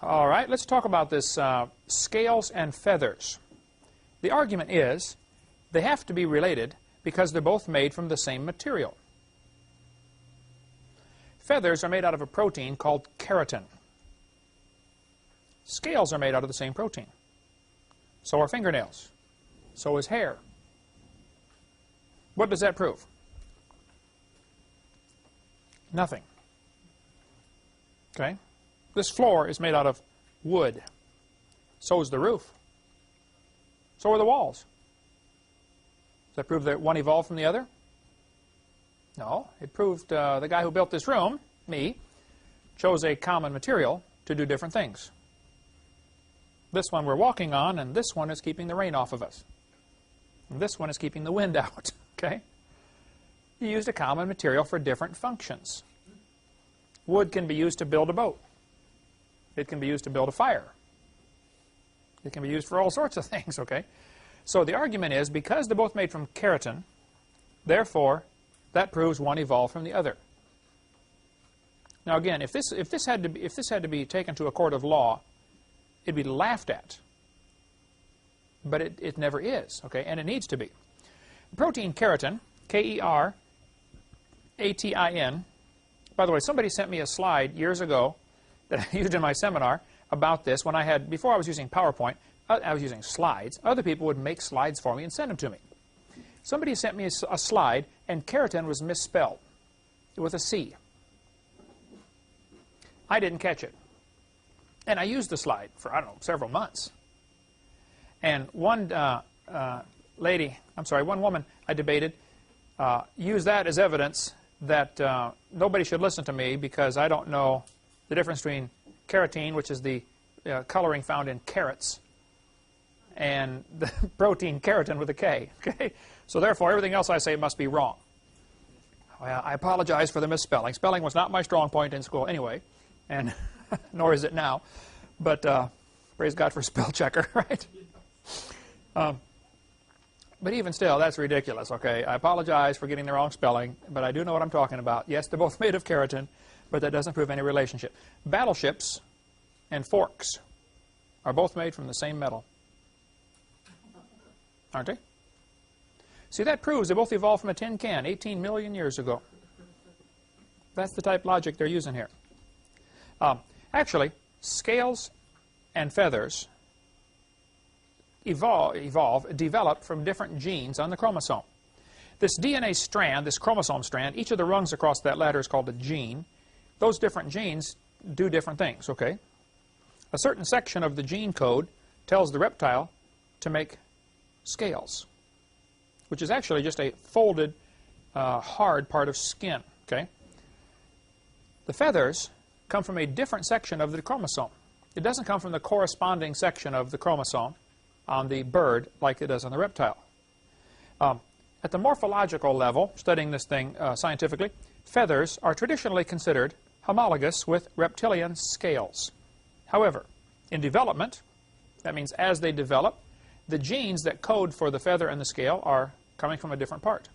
All right, let's talk about this scales and feathers. The argument is they have to be related because they're both made from the same material. Feathers are made out of a protein called keratin. Scales are made out of the same protein. So are fingernails. So is hair. What does that prove? Nothing. Okay? This floor is made out of wood. So is the roof. So are the walls. Does that prove that one evolved from the other? No. It proved the guy who built this room, me, chose a common material to do different things. This one we're walking on, and this one is keeping the rain off of us. And this one is keeping the wind out. Okay? You used a common material for different functions. Wood can be used to build a boat. It can be used to build a fire. It can be used for all sorts of things, okay? So the argument is, because they're both made from keratin, therefore, that proves one evolved from the other. Now again, if this had to be taken to a court of law, it'd be laughed at. But it never is, okay? And it needs to be. The protein keratin, K-E-R-A-T-I-N. By the way, somebody sent me a slide years ago that I used in my seminar about this when before I was using PowerPoint, I was using slides. Other people would make slides for me and send them to me. Somebody sent me a slide, and keratin was misspelled with a C. I didn't catch it. And I used the slide for, I don't know, several months. And one woman I debated used that as evidence that nobody should listen to me because I don't know the difference between keratin, which is the coloring found in carrots, and the protein keratin with a K. Okay? So therefore, everything else I say must be wrong. Well, I apologize for the misspelling. Spelling was not my strong point in school anyway, and nor is it now. But praise God for spell checker, right? But even still, that's ridiculous, okay? I apologize for getting the wrong spelling, but I do know what I'm talking about. Yes, they're both made of keratin, but that doesn't prove any relationship. Battleships and forks are both made from the same metal. Aren't they? See, that proves they both evolved from a tin can 18 million years ago. That's the type logic they're using here. Actually, scales and feathers developed from different genes on the chromosome. This DNA strand, this chromosome strand, each of the rungs across that ladder is called a gene. Those different genes do different things, okay? A certain section of the gene code tells the reptile to make scales, which is actually just a folded, hard part of skin, okay? The feathers come from a different section of the chromosome. It doesn't come from the corresponding section of the chromosome on the bird like it does on the reptile. At the morphological level, studying this thing scientifically, feathers are traditionally considered homologous with reptilian scales. However, in development, that means as they develop, the genes that code for the feather and the scale are coming from a different part.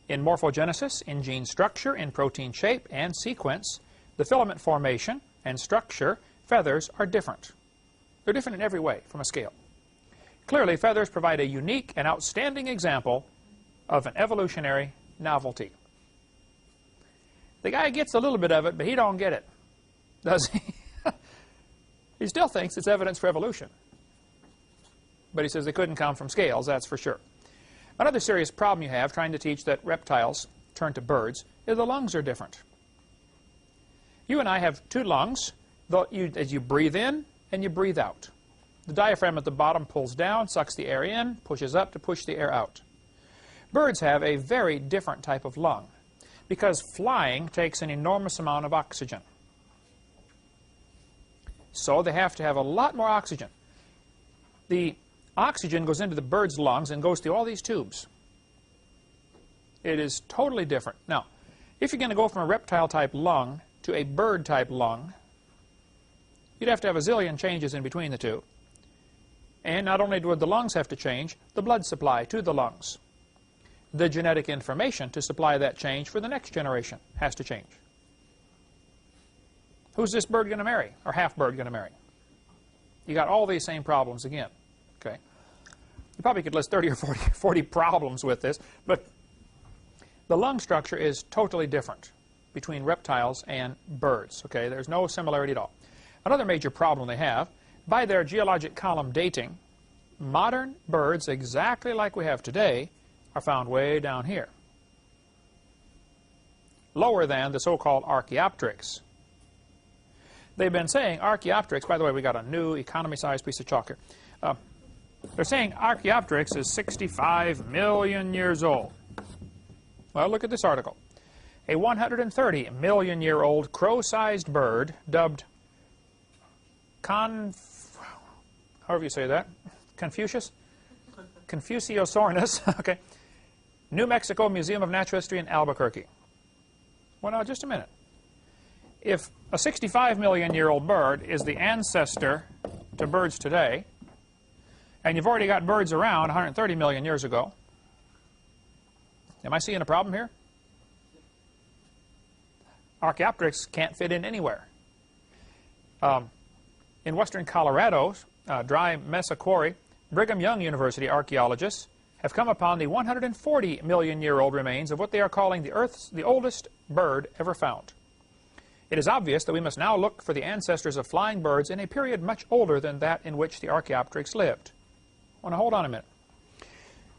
In morphogenesis, in gene structure, in protein shape and sequence, the filament formation and structure, feathers are different. They're different in every way from a scale. Clearly, feathers provide a unique and outstanding example of an evolutionary novelty. The guy gets a little bit of it, but he don't get it, does he? He still thinks it's evidence for evolution. But he says they couldn't come from scales, that's for sure. Another serious problem you have trying to teach that reptiles turn to birds is the lungs are different. You and I have two lungs, as you breathe in and you breathe out. The diaphragm at the bottom pulls down, sucks the air in, pushes up to push the air out. Birds have a very different type of lung because flying takes an enormous amount of oxygen. So they have to have a lot more oxygen. The oxygen goes into the bird's lungs and goes through all these tubes. It is totally different. Now, if you're going to go from a reptile-type lung to a bird-type lung, you'd have to have a zillion changes in between the two. And not only would the lungs have to change, the blood supply to the lungs. The genetic information to supply that change for the next generation has to change. Who's this bird going to marry, or half-bird going to marry? You got all these same problems again. Okay, you probably could list 30 or 40 problems with this, but the lung structure is totally different between reptiles and birds. Okay, there's no similarity at all. Another major problem they have, by their geologic column dating, modern birds, exactly like we have today, are found way down here, lower than the so-called Archaeopteryx. They've been saying Archaeopteryx, by the way, we got a new economy-sized piece of chalk here. They're saying Archaeopteryx is 65 million years old. Well, look at this article. A 130 million year old crow-sized bird dubbed however you say that, Confuciosaurus, okay, New Mexico Museum of Natural History in Albuquerque. Well, now, just a minute. If a 65 million year old bird is the ancestor to birds today, and you've already got birds around 130 million years ago, am I seeing a problem here? Archaeopteryx can't fit in anywhere. In western Colorado, dry mesa quarry, Brigham Young University archaeologists have come upon the 140 million year old remains of what they are calling the oldest bird ever found. It is obvious that we must now look for the ancestors of flying birds in a period much older than that in which the Archaeopteryx lived. Well, now hold on a minute.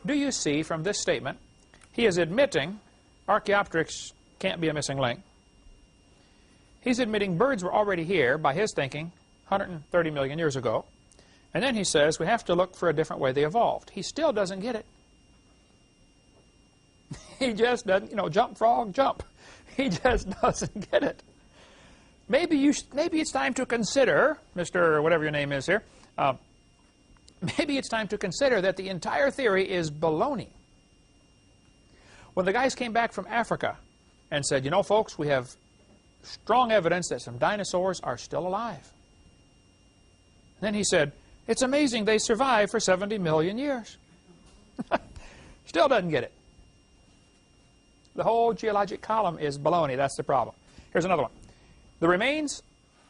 Do you see from this statement, he is admitting Archaeopteryx can't be a missing link. He's admitting birds were already here, by his thinking, 130 million years ago. And then he says we have to look for a different way they evolved. He still doesn't get it. He just doesn't, jump, frog, jump. He just doesn't get it. Maybe it's time to consider, Mr. whatever your name is here, maybe it's time to consider that the entire theory is baloney. When the guys came back from Africa and said, folks, we have strong evidence that some dinosaurs are still alive. Then he said, it's amazing they survived for 70 million years. Still doesn't get it. The whole geologic column is baloney. That's the problem. Here's another one. The remains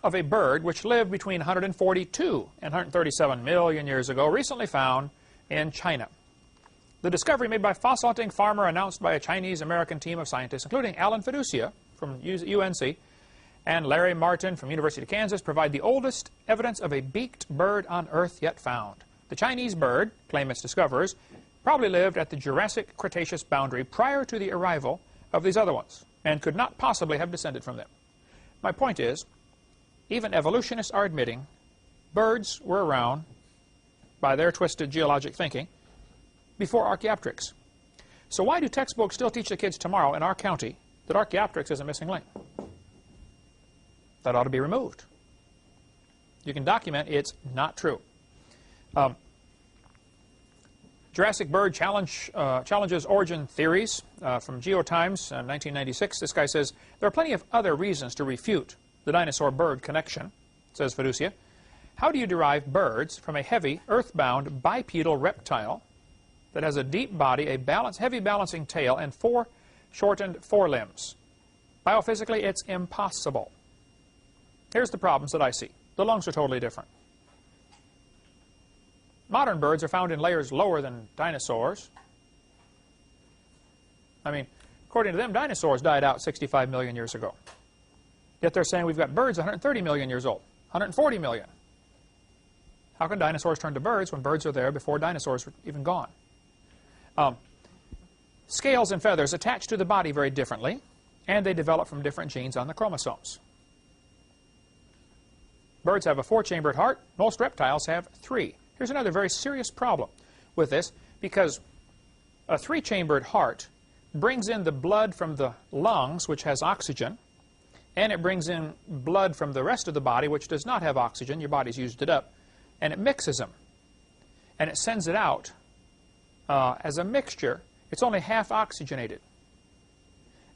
of a bird which lived between 142 and 137 million years ago, recently found in China. The discovery made by fossil hunting farmer announced by a Chinese-American team of scientists, including Alan Fiducia from UNC and Larry Martin from University of Kansas, provide the oldest evidence of a beaked bird on Earth yet found. The Chinese bird, claim its discoverers, probably lived at the Jurassic-Cretaceous boundary prior to the arrival of these other ones, and could not possibly have descended from them. My point is, even evolutionists are admitting birds were around, by their twisted geologic thinking, before Archaeopteryx. So why do textbooks still teach the kids tomorrow in our county that Archaeopteryx is a missing link? That ought to be removed. You can document it's not true. Jurassic Bird challenges origin theories from GeoTimes, 1996. This guy says, there are plenty of other reasons to refute the dinosaur-bird connection, says Fiducia. How do you derive birds from a heavy, earthbound, bipedal reptile that has a deep body, a heavy balancing tail, and 4 shortened forelimbs? Biophysically, it's impossible. Here's the problems that I see. The lungs are totally different. Modern birds are found in layers lower than dinosaurs. I mean, according to them, dinosaurs died out 65 million years ago. Yet they're saying we've got birds 130 million years old, 140 million. How can dinosaurs turn to birds when birds are there before dinosaurs were even gone? Scales and feathers attach to the body very differently, and they develop from different genes on the chromosomes. Birds have a 4-chambered heart. Most reptiles have 3. Here's another very serious problem with this, because a 3-chambered heart brings in the blood from the lungs, which has oxygen, and it brings in blood from the rest of the body, which does not have oxygen. Your body's used it up, and it mixes them, and it sends it out as a mixture. It's only half oxygenated,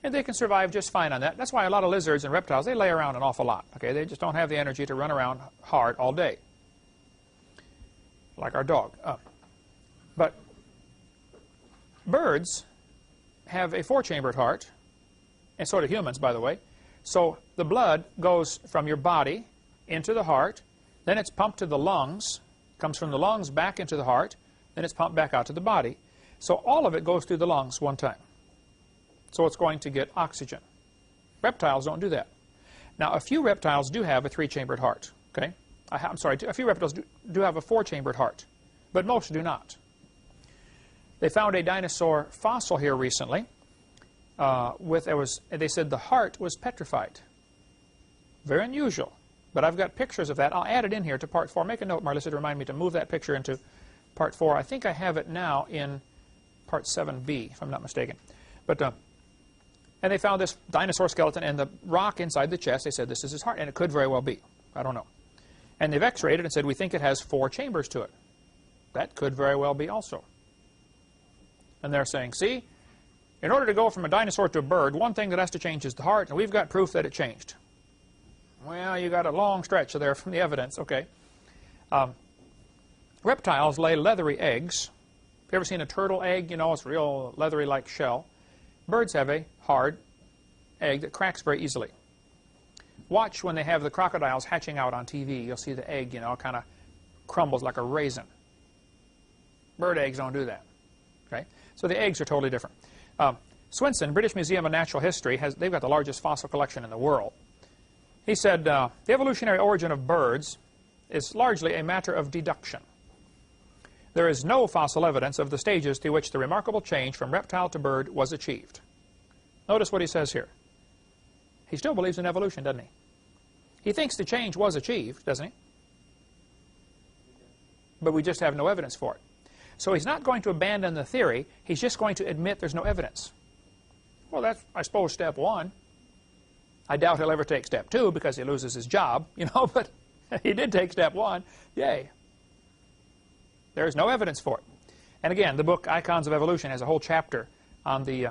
and they can survive just fine on that. That's why a lot of lizards and reptiles, they lay around an awful lot. Okay, they just don't have the energy to run around hard all day, like our dog. But birds have a 4-chambered heart, and so do humans, by the way. So the blood goes from your body into the heart, then it's pumped to the lungs, comes from the lungs back into the heart, then it's pumped back out to the body. So all of it goes through the lungs one time. So it's going to get oxygen. Reptiles don't do that. Now, a few reptiles do have a 3-chambered heart. Okay? I'm sorry, a few reptiles do have a 4-chambered heart, but most do not. They found a dinosaur fossil here recently. They said the heart was petrified. Very unusual. But I've got pictures of that. I'll add it in here to part 4. Make a note, Marlissa, to remind me to move that picture into part 4. I think I have it now in part 7b, if I'm not mistaken. But and they found this dinosaur skeleton and the rock inside the chest. They said this is his heart, and it could very well be. I don't know. And they've x-rayed it and said we think it has 4 chambers to it. That could very well be also. And they're saying, see, in order to go from a dinosaur to a bird, one thing that has to change is the heart, and we've got proof that it changed. Well, you got a long stretch there from the evidence. Okay. Reptiles lay leathery eggs. Have you ever seen a turtle egg? You know, it's real leathery like shell. Birds have a hard egg that cracks very easily. Watch when they have the crocodiles hatching out on TV. You'll see the egg, you know, kind of crumbles like a raisin. Bird eggs don't do that. Okay? So the eggs are totally different. Swinson, British Museum of Natural History, they've got the largest fossil collection in the world. He said, the evolutionary origin of birds is largely a matter of deduction. There is no fossil evidence of the stages through which the remarkable change from reptile to bird was achieved. Notice what he says here. He still believes in evolution, doesn't he? He thinks the change was achieved, doesn't he? But we just have no evidence for it. So he's not going to abandon the theory. He's just going to admit there's no evidence. Well, that's, I suppose, step 1. I doubt he'll ever take step 2 because he loses his job, you know, but he did take step 1. Yay. There's no evidence for it. And again, the book Icons of Evolution has a whole chapter on the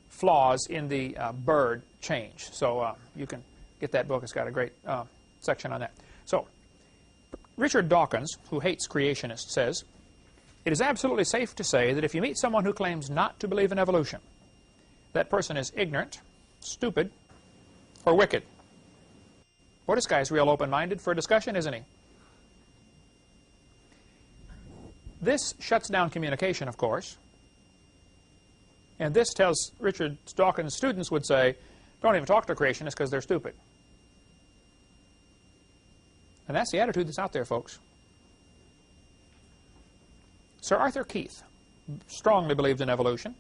flaws in the bird change. So you can get that book. It's got a great section on that. So Richard Dawkins, who hates creationists, says, it is absolutely safe to say that if you meet someone who claims not to believe in evolution, that person is ignorant, stupid, or wicked. Well, this guy's real open-minded for a discussion, isn't he? This shuts down communication, of course. And this tells Richard Dawkins' students would say, don't even talk to creationists because they're stupid. And that's the attitude that's out there, folks. Sir Arthur Keith strongly believed in evolution.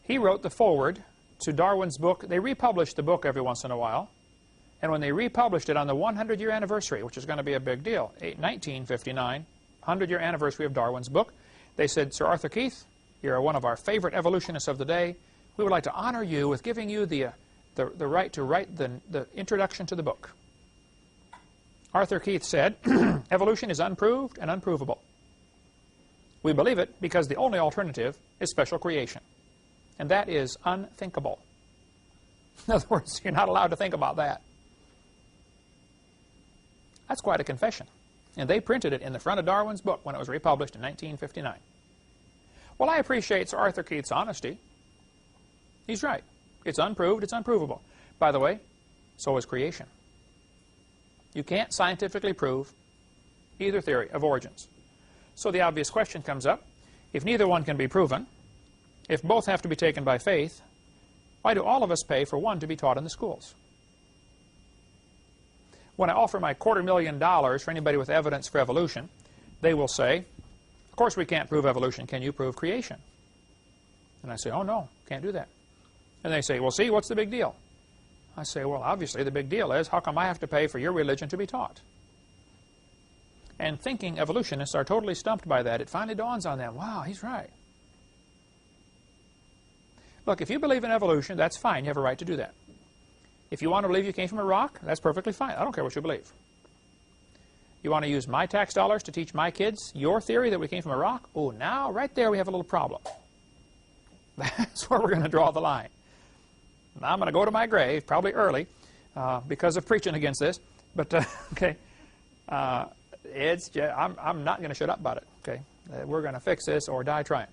He wrote the foreword to Darwin's book. They republished the book every once in a while. And when they republished it on the 100-year anniversary, which is going to be a big deal, 1959, 100-year anniversary of Darwin's book, they said, Sir Arthur Keith, you're one of our favorite evolutionists of the day. We would like to honor you with giving you the right to write the introduction to the book. Arthur Keith said, evolution is unproved and unprovable. We believe it because the only alternative is special creation. And that is unthinkable. In other words, you're not allowed to think about that. That's quite a confession. And they printed it in the front of Darwin's book when it was republished in 1959. Well, I appreciate Sir Arthur Keith's honesty. He's right. It's unproved, it's unprovable. By the way, so is creation. You can't scientifically prove either theory of origins. So the obvious question comes up, if neither one can be proven, if both have to be taken by faith, why do all of us pay for one to be taught in the schools? When I offer my $250,000 for anybody with evidence for evolution, they will say, of course we can't prove evolution. Can you prove creation? And I say, oh no, can't do that. And they say, well, see, what's the big deal? I say, well, obviously the big deal is, how come I have to pay for your religion to be taught? And thinking evolutionists are totally stumped by that. It finally dawns on them, wow, he's right. Look, if you believe in evolution, that's fine. You have a right to do that. If you want to believe you came from a rock, that's perfectly fine. I don't care what you believe. You want to use my tax dollars to teach my kids your theory that we came from a rock? Oh, now, right there, we have a little problem. That's where we're going to draw the line. Now, I'm going to go to my grave, probably early, because of preaching against this. But, okay, I'm not going to shut up about it, okay? We're going to fix this or die trying.